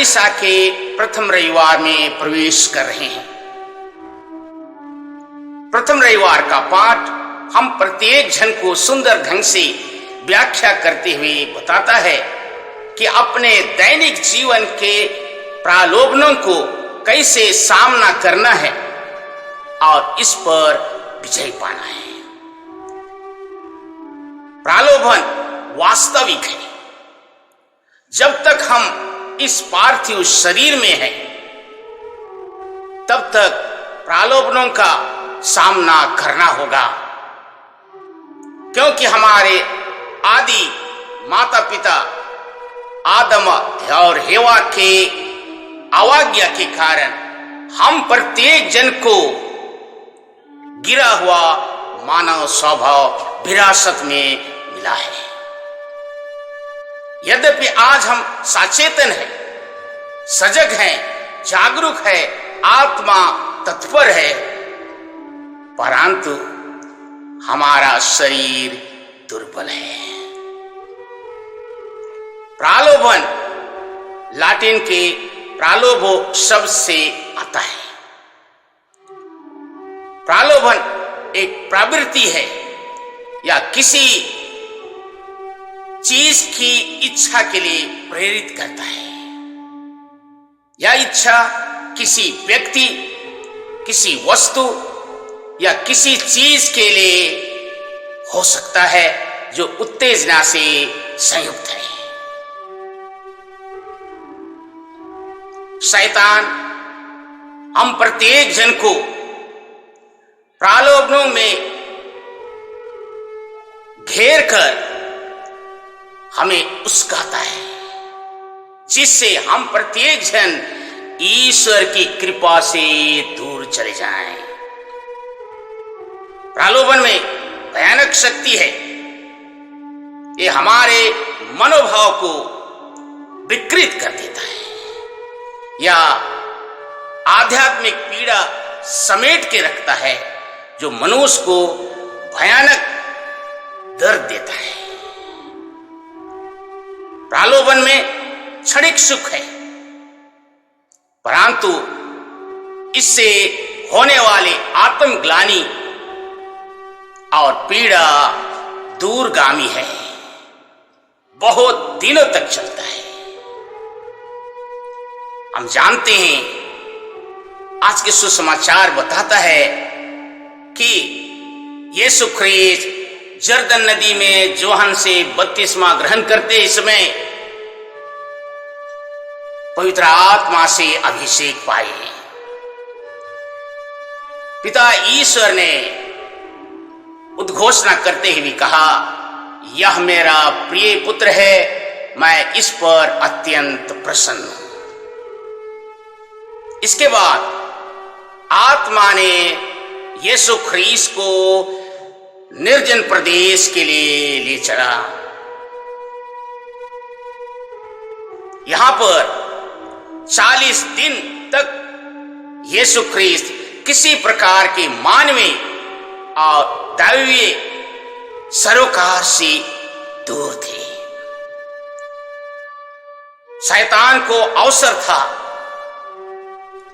चालीसा के प्रथम रविवार में प्रवेश कर रहे हैं। प्रथम रविवार का पाठ हम प्रत्येक जन को सुंदर ढंग से व्याख्या करते हुए बताता है कि अपने दैनिक जीवन के प्रलोभनों को कैसे सामना करना है और इस पर विजय पाना है। प्रलोभन वास्तविक है। जब तक हम इस पार्थिव शरीर में हैं, तब तक प्रलोभनों का सामना करना होगा, क्योंकि हमारे आदि माता पिता आदम और हेवा के अवज्ञा के कारण हम प्रत्येक जन को गिरा हुआ मानव स्वभाव विरासत में मिला है। यद्यपि आज हम सचेतन हैं, सजग हैं, जागरूक है, आत्मा तत्पर है, परंतु हमारा शरीर दुर्बल है। प्रलोभन लैटिन के प्रलोभो शब्द से आता है। प्रलोभन एक प्रवृत्ति है या किसी चीज की इच्छा के लिए प्रेरित करता है। यह इच्छा किसी व्यक्ति, किसी वस्तु या किसी चीज के लिए हो सकता है जो उत्तेजना से संयुक्त है। शैतान हम प्रत्येक जन को प्रलोभनों में घेर कर हमें उस्काता है, जिससे हम प्रत्येक जन ईश्वर की कृपा से दूर चले जाएं। प्रलोभन में भयानक शक्ति है। ये हमारे मनोभाव को विकृत कर देता है या आध्यात्मिक पीड़ा समेट के रखता है, जो मनुष्य को भयानक दर्द देता है। प्रलोभन में क्षणिक सुख है, परंतु इससे होने वाले आत्मग्लानि और पीड़ा दूरगामी है, बहुत दिनों तक चलता है। हम जानते हैं, आज के सुसमाचार बताता है कि यीशु ख्रीस्त जर्दन नदी में जोहन से बपतिस्मा ग्रहण करते समय पवित्र आत्मा से अभिषेक पाए। पिता ईश्वर ने उद्घोषणा करते हुए कहा, यह मेरा प्रिय पुत्र है, मैं इस पर अत्यंत प्रसन्न हूं। इसके बाद आत्मा ने यीशु ख्रीस्त को निर्जन प्रदेश के लिए ले चला। यहां पर 40 दिन तक यीशु ख्रीस्त किसी प्रकार के मानवीय और दैवीय सरोकार से दूर थे। शैतान को अवसर था,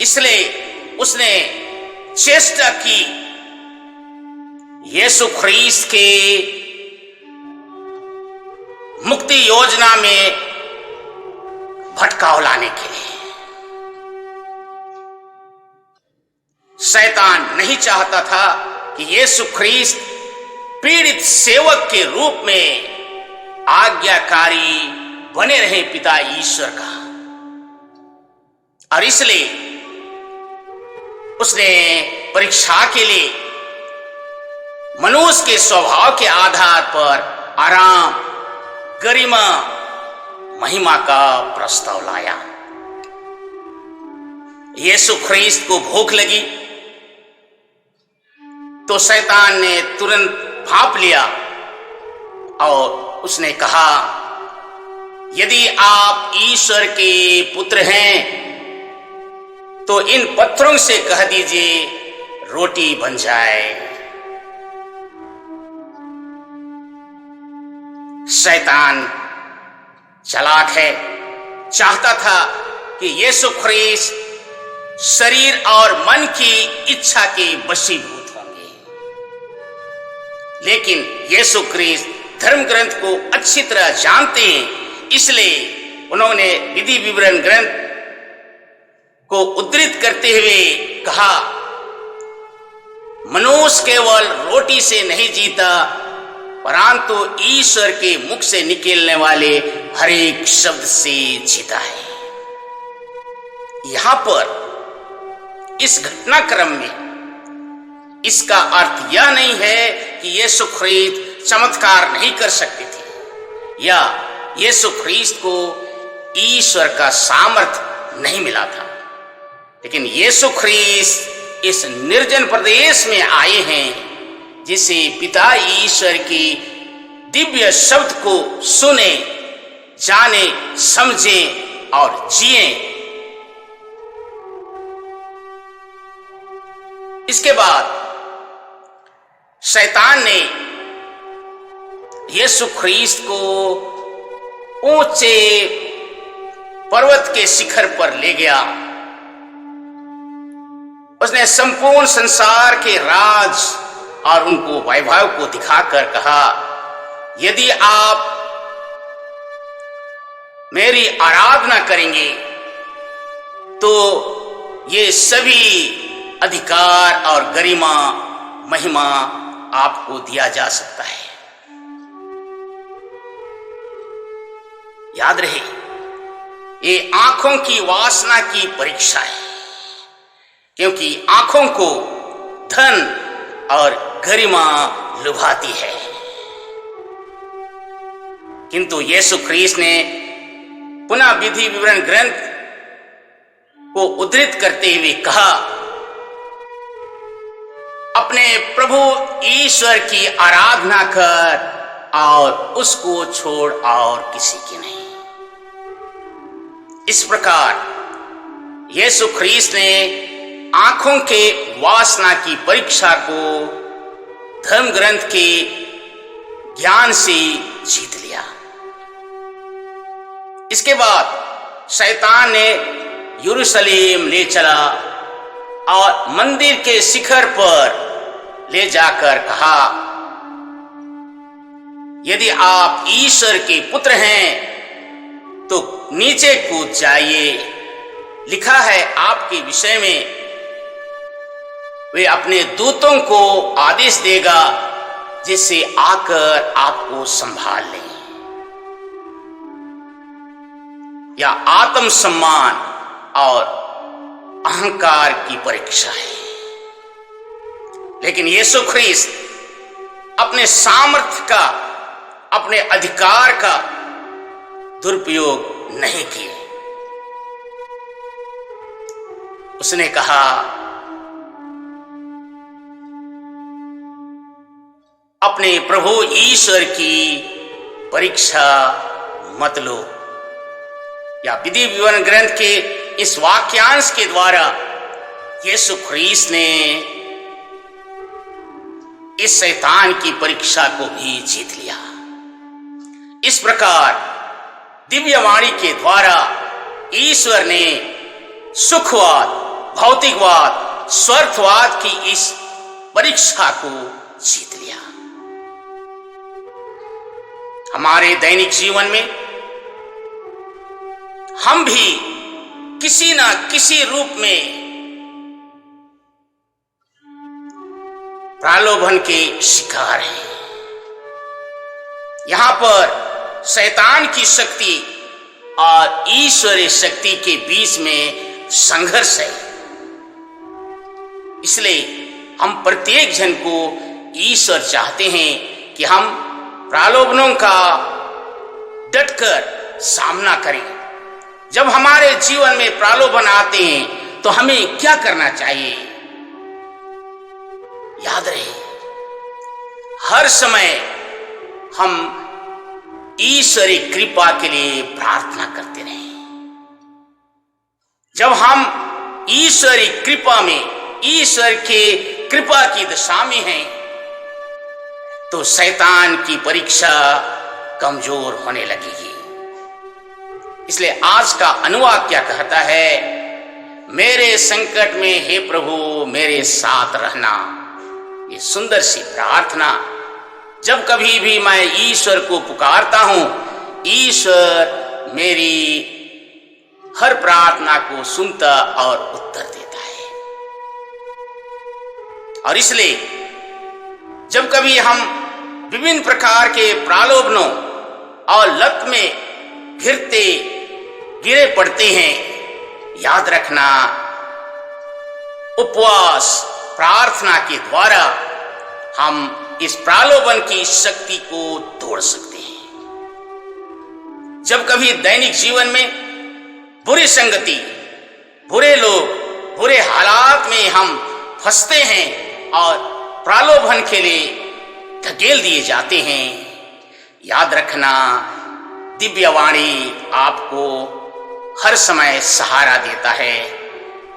इसलिए उसने चेष्टा की यीशु ख्रीस्त के मुक्ति योजना में भटकाव लाने के लिए। शैतान नहीं चाहता था कि यीशु ख्रीस्त पीड़ित सेवक के रूप में आज्ञाकारी बने रहे पिता ईश्वर का, और इसलिए उसने परीक्षा के लिए मनुष्य के स्वभाव के आधार पर आराम, गरिमा, महिमा का प्रस्ताव लाया। यीशु ख्रीस्त को भूख लगी तो शैतान ने तुरंत भांप लिया और उसने कहा, यदि आप ईश्वर के पुत्र हैं तो इन पत्थरों से कह दीजिए रोटी बन जाए। शैतान चालाक है, चाहता था कि यीशु ख्रीस्त शरीर और मन की इच्छा के वशीभूत होंगे, लेकिन यीशु ख्रीस्त धर्म ग्रंथ को अच्छी तरह जानते हैं, इसलिए उन्होंने विधि विवरण ग्रंथ को उद्धृत करते हुए कहा, मनुष्य केवल रोटी से नहीं जीता परंतु ईश्वर के मुख से निकलने वाले हर एक शब्द से जीता है। यहां पर इस घटनाक्रम में इसका अर्थ यह नहीं है कि यीशु ख्रीस्त चमत्कार नहीं कर सकते थे या यीशु ख्रीस्त को ईश्वर का सामर्थ्य नहीं मिला था, लेकिन यीशु ख्रीस्त इस निर्जन प्रदेश में आए हैं जिसे पिता ईश्वर की दिव्य शब्द को सुने, जाने, समझे और जिए। इसके बाद शैतान ने यीशु ख्रीस्त को ऊंचे पर्वत के शिखर पर ले गया। उसने संपूर्ण संसार के राज और उनको वैभव को दिखाकर कहा, यदि आप मेरी आराधना करेंगे तो ये सभी अधिकार और गरिमा महिमा आपको दिया जा सकता है। याद रहे, ये आंखों की वासना की परीक्षा है, क्योंकि आंखों को धन और गरिमा लुभाती है, किंतु यीशु ख्रीस्त ने पुनः विधि विवरण ग्रंथ को उद्धृत करते हुए कहा, अपने प्रभु ईश्वर की आराधना कर और उसको छोड़ और किसी की नहीं। इस प्रकार यीशु ख्रीस्त ने आंखों के वासना की परीक्षा को धर्म ग्रंथ के ज्ञान से जीत लिया। इसके बाद शैतान ने यरूशलेम ले चला और मंदिर के शिखर पर ले जाकर कहा, यदि आप ईश्वर के पुत्र हैं तो नीचे कूद जाइए। लिखा है आपके विषय में, वे अपने दूतों को आदेश देगा जिससे आकर आपको संभाल लें। या आत्म सम्मान और अहंकार की परीक्षा है, लेकिन यीशु ख्रीस्त अपने सामर्थ्य का, अपने अधिकार का दुरुपयोग नहीं किए। उसने कहा, अपने प्रभु ईश्वर की परीक्षा मत लो। या विधि विवरण ग्रंथ के इस वाक्यांश के द्वारा यीशु ख्रीस्त ने इस शैतान की परीक्षा को भी जीत लिया। इस प्रकार दिव्यवाणी के द्वारा ईश्वर ने सुखवाद, भौतिकवाद, स्वार्थवाद की इस परीक्षा को जीत लिया। हमारे दैनिक जीवन में हम भी किसी ना किसी रूप में प्रलोभन के शिकार हैं। यहां पर शैतान की शक्ति और ईश्वरीय शक्ति के बीच में संघर्ष है। इसलिए हम प्रत्येक जन को ईश्वर चाहते हैं कि हम प्रलोभनों का डटकर सामना करें। जब हमारे जीवन में प्रलोभन आते हैं तो हमें क्या करना चाहिए? याद रहे, हर समय हम ईश्वरीय कृपा के लिए प्रार्थना करते रहें। जब हम ईश्वरीय कृपा में, ईश्वर के कृपा की दशा में हैं, तो शैतान की परीक्षा कमजोर होने लगेगी। इसलिए आज का अनुवाद क्या कहता है? मेरे संकट में हे प्रभु मेरे साथ रहना। ये सुंदर सी प्रार्थना, जब कभी भी मैं ईश्वर को पुकारता हूं, ईश्वर मेरी हर प्रार्थना को सुनता और उत्तर देता है। और इसलिए जब कभी हम विभिन्न प्रकार के प्रलोभनों और लत में गिरे पड़ते हैं, याद रखना उपवास प्रार्थना के द्वारा हम इस प्रलोभन की शक्ति को तोड़ सकते हैं। जब कभी दैनिक जीवन में बुरी संगति, बुरे लोग, बुरे हालात में हम फंसते हैं और प्रलोभन के लिए धकेल दिए जाते हैं, याद रखना दिव्यवाणी आपको हर समय सहारा देता है,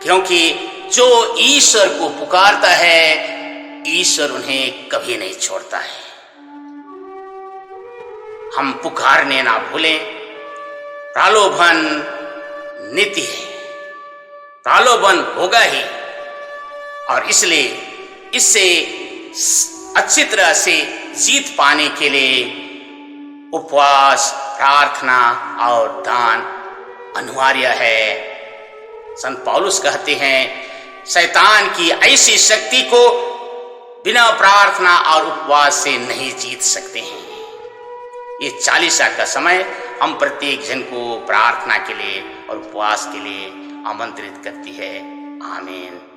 क्योंकि जो ईश्वर को पुकारता है ईश्वर उन्हें कभी नहीं छोड़ता है। हम पुकारने ना भूलें। प्रलोभन नीति है, प्रलोभन होगा ही, और इसलिए इससे अच्छी तरह से जीत पाने के लिए उपवास, प्रार्थना और दान अनिवार्य है। संत पौलुस कहते हैं, शैतान की ऐसी शक्ति को बिना प्रार्थना और उपवास से नहीं जीत सकते हैं। ये चालीसा का समय हम प्रत्येक जन को प्रार्थना के लिए और उपवास के लिए आमंत्रित करती है। आमीन।